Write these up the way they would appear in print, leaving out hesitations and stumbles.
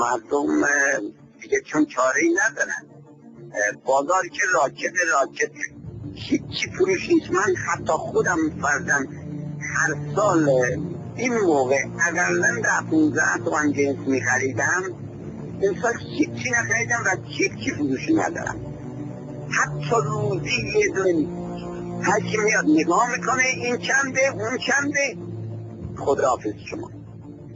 مردم دیگه چون چاره‌ای ندارن، بازار که راکت هیچی فروش نیست. من حتی خودم فرضاً هر سال این موقع اقلاً 15 تومن جنس می‌خریدم، این سال هیچی نخریدم و هیچی فروشی ندارم. حتی روزی یه دونه هر کی میاد نگاه میکنه این چنده اون چنده. خداحافظ شما.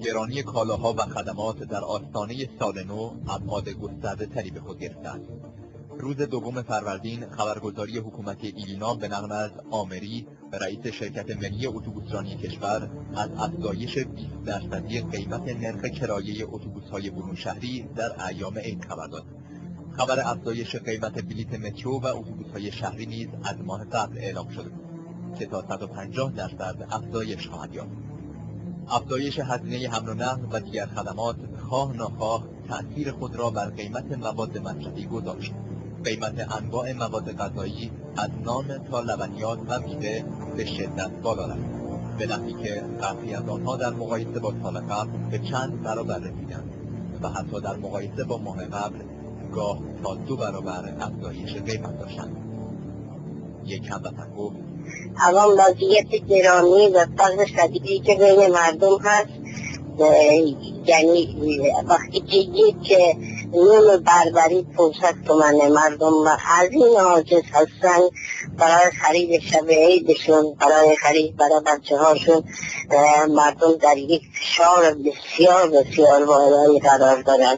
گرانی کالاها و خدمات در آستانه سال نو ابعاد گسترده تری به خود گرفته است. روز 2 فروردین خبرگزاری حکومتی ایلینا به نقل از آمری رئیس شرکت ملی اتوبوسرانی کشور از افزایش 20% قیمت نرخ کرایه اتوبوس‌های برون شهری در ایام عید خبر داد. خبر افزایش قیمت بلیت مترو و اتوبوس‌های شهری نیز از ماه قبل اعلام شده بود که تا 150% افزایش خواهد یافت. افزایش هزینه حمل و نقل و دیگر خدمات خواه ناخواه تأثیر خود را بر قیمت مواد مصرفی گذاشت. قیمت انواع مواد غذایی از نان تا لبنیات و میوه به شدت بالا رفت، به نحوی که برخی از آنها در مقایسه با سال قبل به چند برابر رسیدند و حتی در مقایسه با ماه قبل گاه تا 2 برابر افزایش قیمت داشتند. یک هموطن گفت: الان وضعیت گرانی و فقر شدیدی که بین مردم هست، یعنی وقتی که یک نون بربری 500 تومنه، مردم از این عاجز هستن برای خرید شب عیدشون، برای خرید برای بچه هاشون. مردم در یک فشار بسیار بسیار بالایی قرار دارن.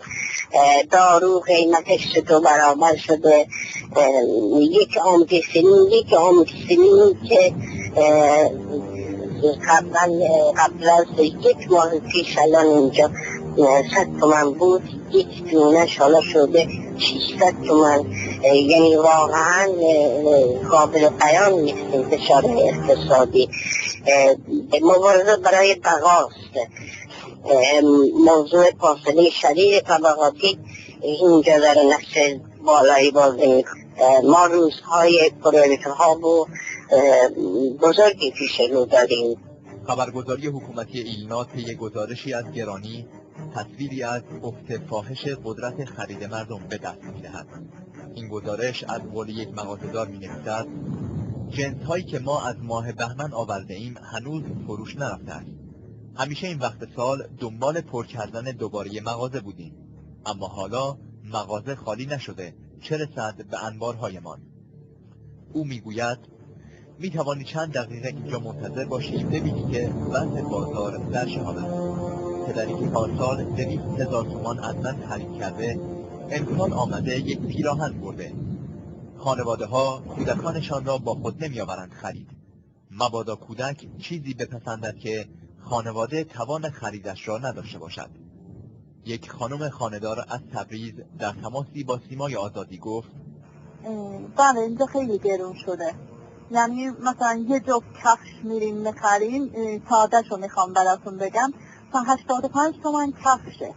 دارو قیمتش 2 برابر شده. یک آموکسیلین که قبل از 1 ماه پیش الان اینجا 100 تومن بود، یک دونش حالا شده 600 تومن. یعنی واقعا قابل بیان نیست این فشار اقتصادی. مبارزه برای بقاست. موضوع فاصله شدید طبقاتی اینجا در نقش بالایی بازی میکنه. ما روزهای پرالتهاب و بزرگی پیش رو داریم. خبرگزاری حکومتی ایلینا طی گزارشی از گرانی تصویری از افت فاحش قدرت خرید مردم به دست می‌دهد. این گزارش از قول یک مغازه‌دار می‌نویسد: جنس‌هایی که ما از ماه بهمن آورده ایم هنوز فروش نرفته است. همیشه این وقت سال دنبال پر کردن دوباره مغازه بودیم، اما حالا مغازه خالی نشده، چه رسد به انبارهایمان. او میگوید: میتوانی چند دقیقه اینجا منتظر باشی ببینی که وضع بازار در چه حال است. پدری که پارسال 200,000 تومان از من خرید کرده امسال آمده یک پیراهن برده. خانواده ها کودکانشان را با خود نمیآورند خرید. مبادا کودک چیزی بپسندد که خانواده توان خریدش را نداشته باشد. یک خانم خانه‌دار از تبریز در تماسی با سیمای آزادی گفت: بله اینجا خیلی گرون شده. یعنی مثلا یه جفت کفش میریم میخریم، ساده‌شو میخوام براتون بگم، تا 85 تومن کفشه.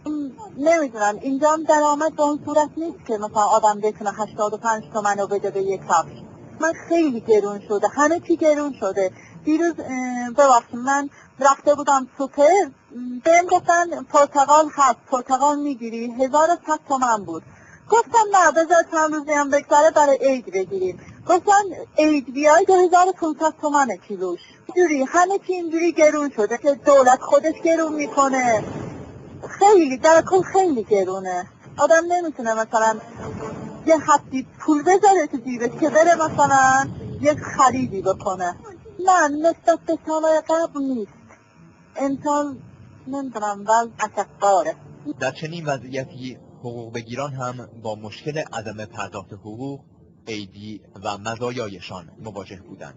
نمیدونم اینجا هم درآمد به اون صورت نیست که مثلا آدم بتونه 85 تومن رو بده به یک کفش. من خیلی گرون شده، همه چی گرون شده. دیروز ببخشید من رفته بودم سوپر، بهم گفتن پرتقال هست، پرتقال میگیری؟ 1100 تومن بود. گفتم نه بذار چند روزی هم بگذره برای عید بگیریم. گفتن عید بیای 2500 تومنه کیلوش. اینجوری همه چی اینجوری گرون شده که دولت خودش گرون میکنه. خیلی در کل خیلی گرونه. آدم نمیتونه مثلا یه حدی پول بذاره تو جیبش که بره مثلا یه خریدی بکنه. نه نسبت به سالهای قبل نیست. امسال نمیدونم وضع اکباره. در چنین وضعیتی حقوق بگیران هم با مشکل عدم پرداخت حقوق، عیدی و مزایایشان مواجه بودند.